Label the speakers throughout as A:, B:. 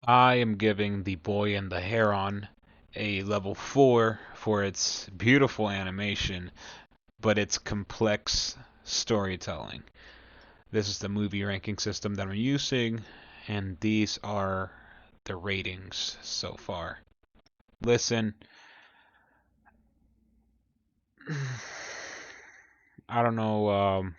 A: I am giving The Boy and the Heron a level 4 for its beautiful animation, but its complex storytelling. This is the movie ranking system that I'm using, and these are the ratings so far. Listen, I don't know,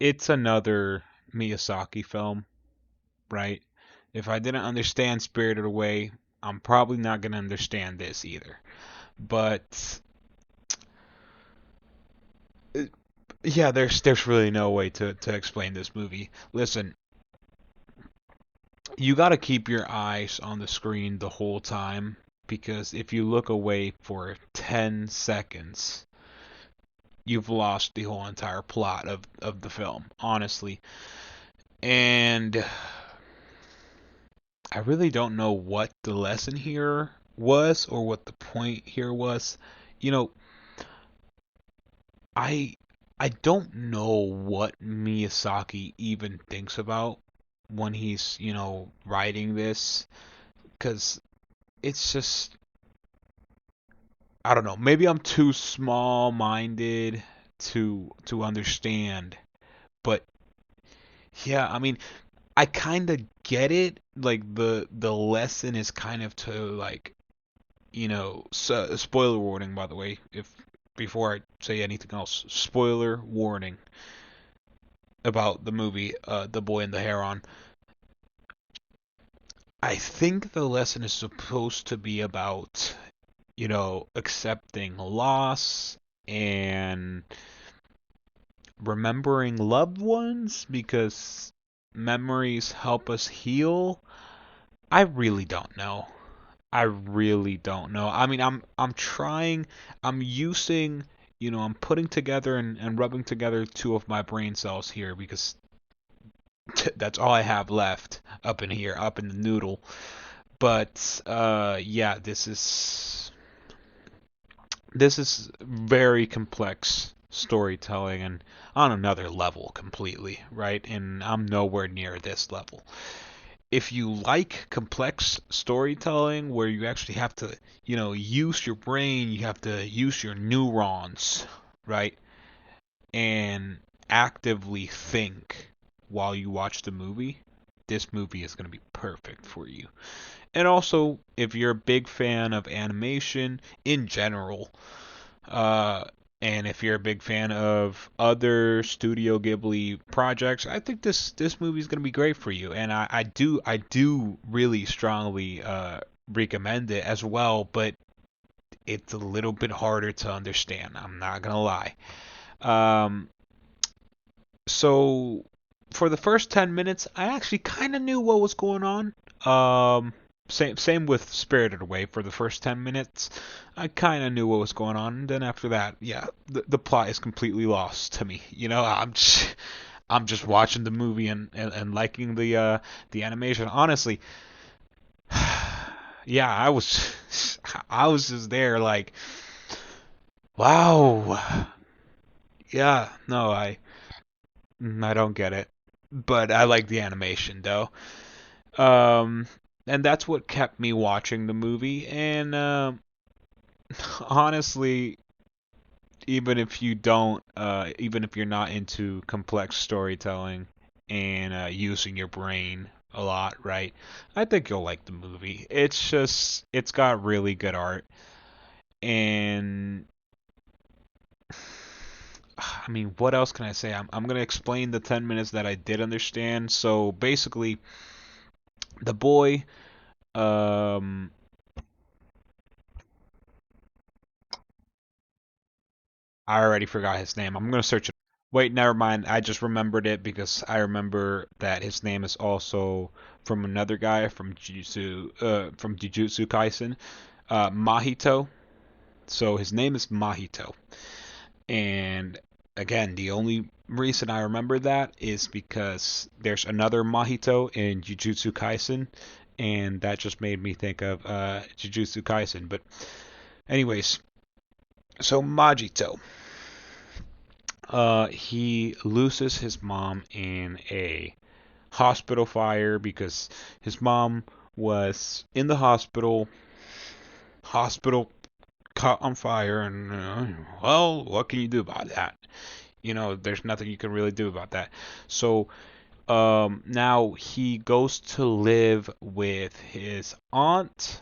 A: it's another Miyazaki film, right? If I didn't understand Spirited Away, I'm probably not going to understand this either. But yeah, there's really no way to explain this movie. Listen, you got to keep your eyes on the screen the whole time because if you look away for 10 seconds, you've lost the whole entire plot of the film, honestly. And I really don't know what the lesson here was or what the point here was. You know, I I don't know what Miyazaki even thinks about when he's, writing this, cuz it's just I don't know, maybe I'm too small-minded to understand, but yeah, I mean, I kind of get it. Like the lesson is kind of to like, so, spoiler warning by the way, if before I say anything else, spoiler warning about the movie The Boy and the Heron. I think the lesson is supposed to be about, accepting loss and remembering loved ones because memories help us heal. I really don't know. I really don't know. I mean, I'm trying. I'm using. I'm putting together and rubbing together two of my brain cells here because that's all I have left up in here, up in the noodle. But yeah, this is very complex storytelling and on another level completely, right? And I'm nowhere near this level. If you like complex storytelling where you actually have to, use your brain, you have to use your neurons, right? And actively think while you watch the movie, this movie is going to be perfect for you. And also, if you're a big fan of animation in general, uh, and if you're a big fan of other Studio Ghibli projects, I think this movie is gonna be great for you. And I do really strongly recommend it as well. But it's a little bit harder to understand. I'm not gonna lie. Um, so for the first 10 minutes, I actually kind of knew what was going on. Same with Spirited Away. For the first 10 minutes, I kind of knew what was going on. And then after that, yeah, the plot is completely lost to me. I'm just watching the movie and liking the animation. Honestly, yeah, I was just there like, wow, yeah, no, I don't get it, but I like the animation though. Um, and that's what kept me watching the movie. And honestly, even if you're not into complex storytelling and using your brain a lot, right? I think you'll like the movie. It's got really good art, and I mean, what else can I say? I'm gonna explain the 10 minutes that I did understand. So basically, the boy, um, I already forgot his name. I'm gonna search it. Wait, never mind. I just remembered it because I remember that his name is also from another guy from Jujutsu Kaisen, Mahito. So his name is Mahito. And again, the only reason I remember that is because there's another Mahito in Jujutsu Kaisen, and that just made me think of Jujutsu Kaisen. But anyways, so Majito, he loses his mom in a hospital fire because his mom was in the hospital caught on fire, and well, what can you do about that? There's nothing you can really do about that. So now he goes to live with his aunt,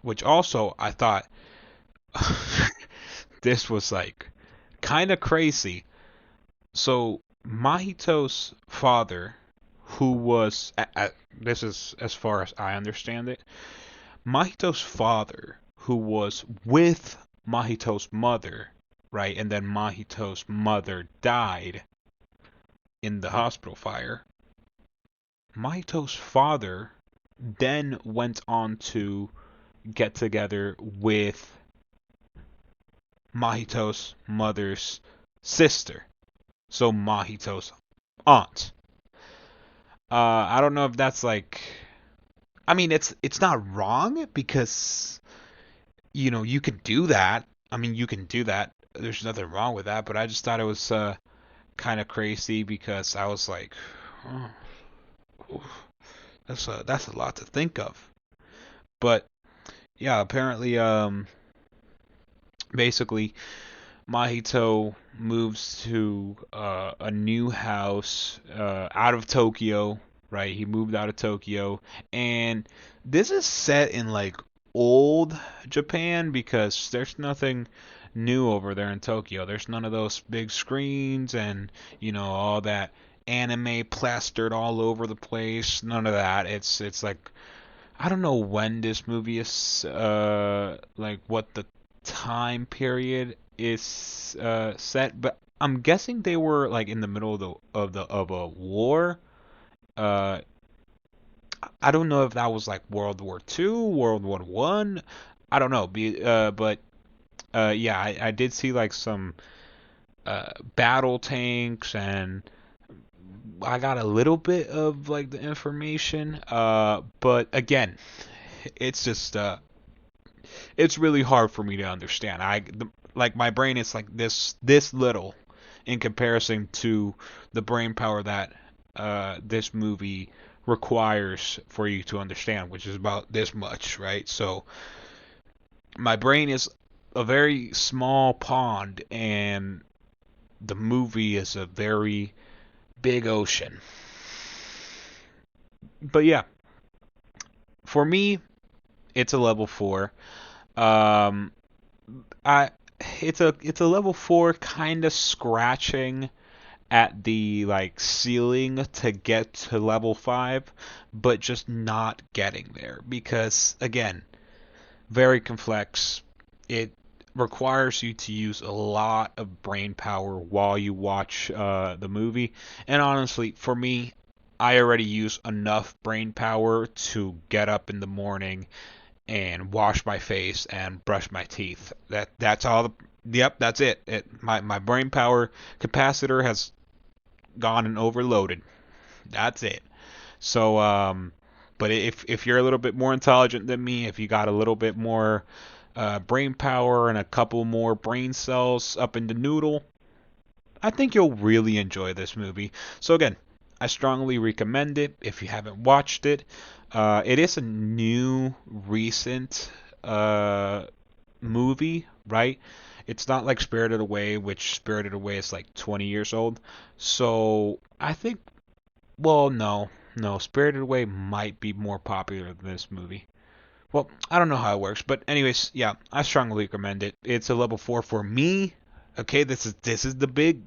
A: which also I thought this was like kind of crazy. So Mahito's father, who was this is as far as I understand it, Mahito's father, who was with Mahito's mother, right, and then Mahito's mother died in the hospital fire. Mahito's father then went on to get together with Mahito's mother's sister, so Mahito's aunt. I don't know if that's like, I mean, it's not wrong because you can do that. I mean, you can do that. There's nothing wrong with that, but I just thought it was kind of crazy because I was like, oh, that's a lot to think of. But yeah, apparently, basically, Mahito moves to a new house out of Tokyo, right? He moved out of Tokyo, and this is set in like old Japan because there's nothing new over there in Tokyo. There's none of those big screens and all that anime plastered all over the place. None of that. It's like I don't know when this movie is like what the time period is set, but I'm guessing they were like in the middle of a war. Uh, I don't know if that was like World War Two, World War One. I don't know. But yeah, I did see like some battle tanks, and I got a little bit of like the information. But again, it's just it's really hard for me to understand. Like my brain is like this little in comparison to the brain power that this movie requires for you to understand, which is about this much, right? So my brain is a very small pond, and the movie is a very big ocean. But yeah, for me, it's a level four. Um, I it's a level four, kind of scratching at the like ceiling to get to level five, but just not getting there because again, very complex. It requires you to use a lot of brain power while you watch the movie, and honestly, for me, I already use enough brain power to get up in the morning and wash my face and brush my teeth. That's all. Yep, that's it. My brain power capacitor has gone and overloaded. That's it. So but if you're a little bit more intelligent than me, if you got a little bit more brain power and a couple more brain cells up in the noodle, I think you'll really enjoy this movie. So again, I strongly recommend it if you haven't watched it. It is a new, recent movie, right? It's not like Spirited Away, which Spirited Away is like 20 years old. So I think, well, no, Spirited Away might be more popular than this movie. Well, I don't know how it works, but anyways, yeah, I strongly recommend it. It's a level four for me. Okay, this is the big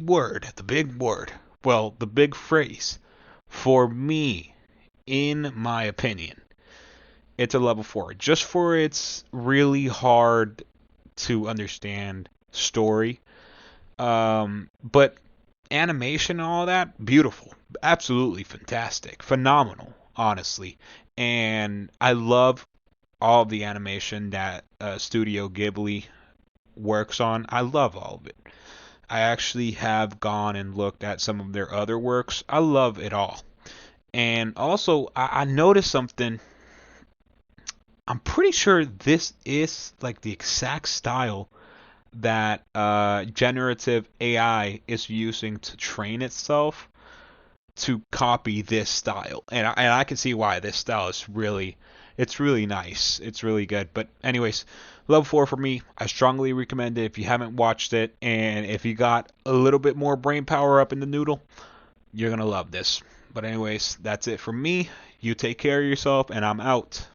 A: word, the big word. Well, the big phrase for me, in my opinion. It's a level four just for its really hard to understand story. But animation and all that, beautiful, absolutely fantastic, phenomenal, honestly. And I love all of the animation that Studio Ghibli works on. I love all of it. I actually have gone and looked at some of their other works. I love it all. And also, I noticed something. I'm pretty sure this is like the exact style that generative AI is using to train itself. to copy this style, and I can see why. This style is it's really nice. It's really good. But anyways, level 4 for me. I strongly recommend it if you haven't watched it, and if you got a little bit more brain power up in the noodle, you're gonna love this. But anyways, that's it from me. You take care of yourself, and I'm out.